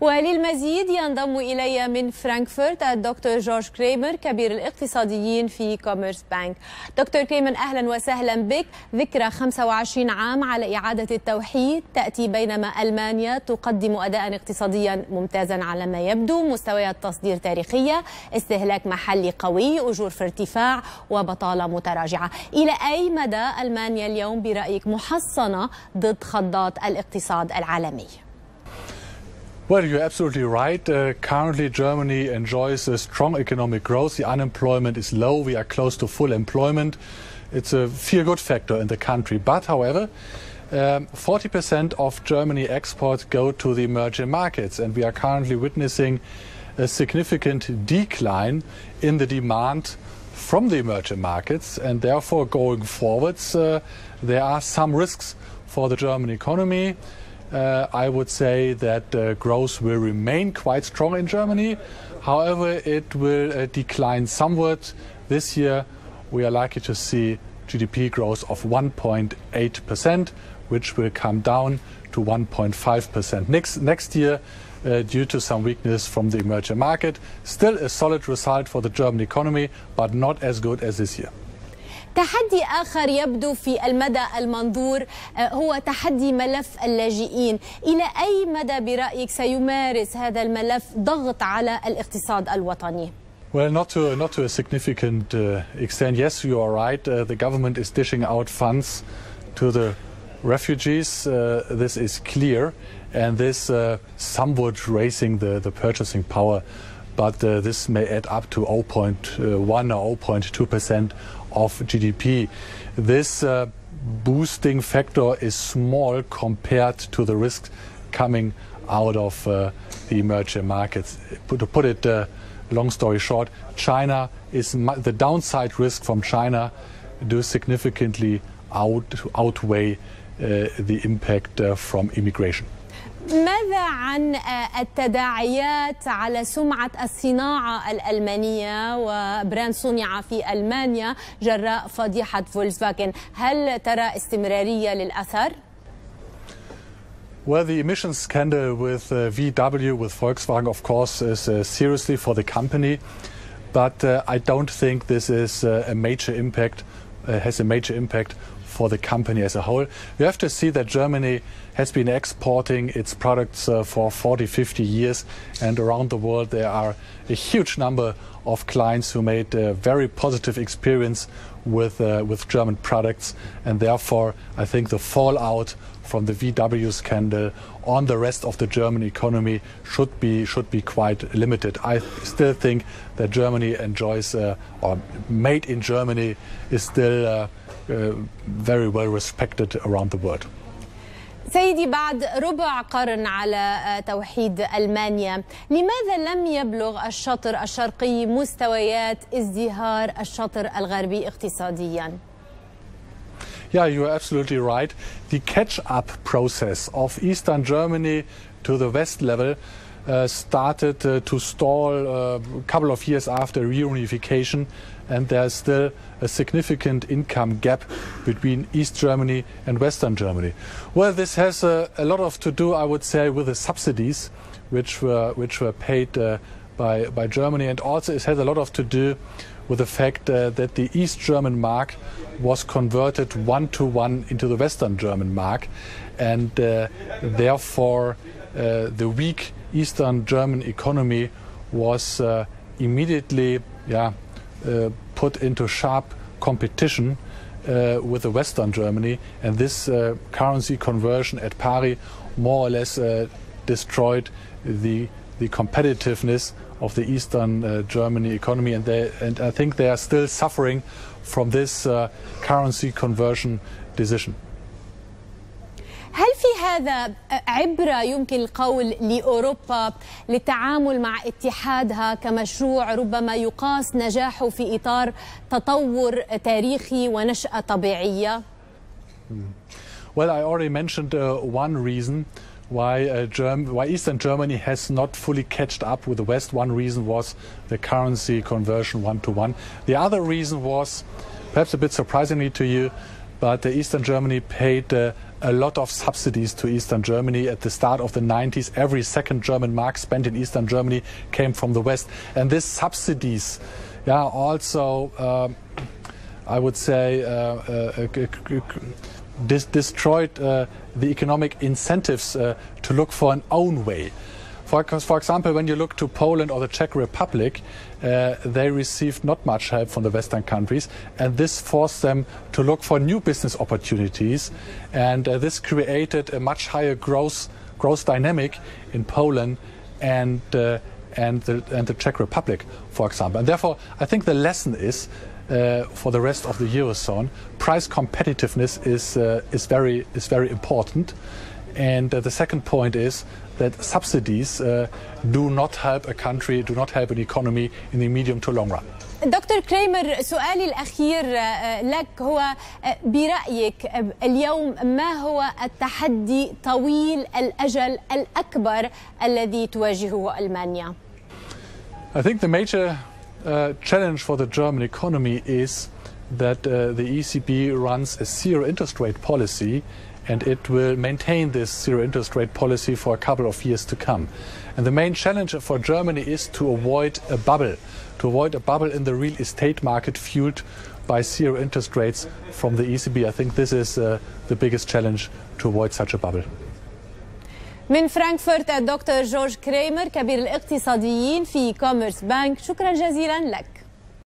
وللمزيد ينضم إلي من فرانكفورت الدكتور جورج كريمر كبير الاقتصاديين في كوميرس بانك. دكتور كريمر أهلا وسهلا بك. ذكرى 25 عام على إعادة التوحيد تأتي بينما ألمانيا تقدم أداء اقتصاديا ممتازا على ما يبدو، مستويات تصدير تاريخية، استهلاك محلي قوي، أجور في ارتفاع وبطالة متراجعة. إلى أي مدى ألمانيا اليوم برأيك محصنة ضد خضات الاقتصاد العالمي؟ Well, you're absolutely right. Currently, Germany enjoys a strong economic growth. The unemployment is low. We are close to full employment. It's a feel-good factor in the country. But, however, 40% of Germany exports go to the emerging markets, and we are currently witnessing a significant decline in the demand from the emerging markets, and therefore, going forwards, there are some risks for the German economy. I would say that growth will remain quite strong in Germany. However, it will decline somewhat. This year, we are likely to see GDP growth of 1.8%, which will come down to 1.5% next year due to some weakness from the emerging market. Still a solid result for the German economy, but not as good as this year. تحدي آخر يبدو في المدى المنظور هو تحدي ملف اللاجئين. إلى أي مدى برأيك سيمارس هذا الملف ضغط على الاقتصاد الوطني؟ Well, not to a significant extent. Yes, you are right. The government is dishing out funds to the refugees. This is clear, and this somewhat raising the purchasing power. But this may add up to 0.1 or 0.2% of GDP. This boosting factor is small compared to the risks coming out of the emerging markets. To put it long story short, China is the downside risk from China do significantly outweigh the impact from immigration. ماذا عن التداعيات على سمعة الصناعة الألمانية وبراند صنع في ألمانيا جراء فضيحة فولكسفاجن؟ هل ترى استمرارية للأثر؟ Well, the emissions scandal with VW, with Volkswagen, of course, is seriously for the company. But I don't think this is a major impact, has a major impact for the company as a whole. You have to see that Germany has been exporting its products for 40-50 years, and around the world there are a huge number of clients who made a very positive experience with German products, and therefore I think the fallout from the VW scandal on the rest of the German economy should be quite limited. I still think that Germany enjoys, or made in Germany is still very well respected around the world. سيدي، بعد ربع قرن على توحيد ألمانيا، لماذا لم يبلغ الشطر الشرقي مستويات ازدهار الشطر الغربي اقتصاديا؟ Yeah, you are absolutely right. The catch-up process of Eastern Germany to the West level started to stall a couple of years after reunification, and there's still a significant income gap between East Germany and Western Germany. Well, this has a lot to do, I would say, with the subsidies which were paid by Germany, and also it has a lot to do with the fact that the East German mark was converted 1-to-1 into the Western German mark, and therefore the weak Eastern German economy was immediately put into sharp competition with the Western Germany, and this currency conversion at pari more or less destroyed the competitiveness of the Eastern Germany economy, and I think they are still suffering from this currency conversion decision. هل في هذا عبرة يمكن القول لأوروبا للتعامل مع اتحادها كمشروع ربما يقاس نجاحه في إطار تطور تاريخي ونشأة طبيعية؟ Well, I already mentioned one reason why Eastern Germany has not fully catched up with the West. One reason was the currency conversion 1-to-1. The other reason was, perhaps a bit surprisingly to you, but Eastern Germany paid a lot of subsidies to Eastern Germany at the start of the 90s. Every second German mark spent in Eastern Germany came from the West. And these subsidies also, I would say, destroyed the economic incentives to look for an own way. For example, when you look to Poland or the Czech Republic, they received not much help from the Western countries, and this forced them to look for new business opportunities, and this created a much higher growth dynamic in Poland and the Czech Republic, for example. And therefore, I think the lesson is for the rest of the Eurozone, price competitiveness is very important. And the second point is that subsidies do not help a country, do not help an economy in the medium to long run. دكتور كريمر، سؤالي الأخير لك هو برأيك اليوم ما هو التحدي طويل الأجل الأكبر الذي تواجهه ألمانيا؟ I think the major challenge for the German economy is that the ECB runs a zero interest rate policy, and it will maintain this zero interest rate policy for a couple of years to come. And the main challenge for Germany is to avoid a bubble in the real estate market fueled by zero interest rates from the ECB. I think this is the biggest challenge to avoid such a bubble. من فرانكفورت الدكتور جورج كريمر كبير الاقتصاديين في كوميرس بانك، شكرا جزيلا لك.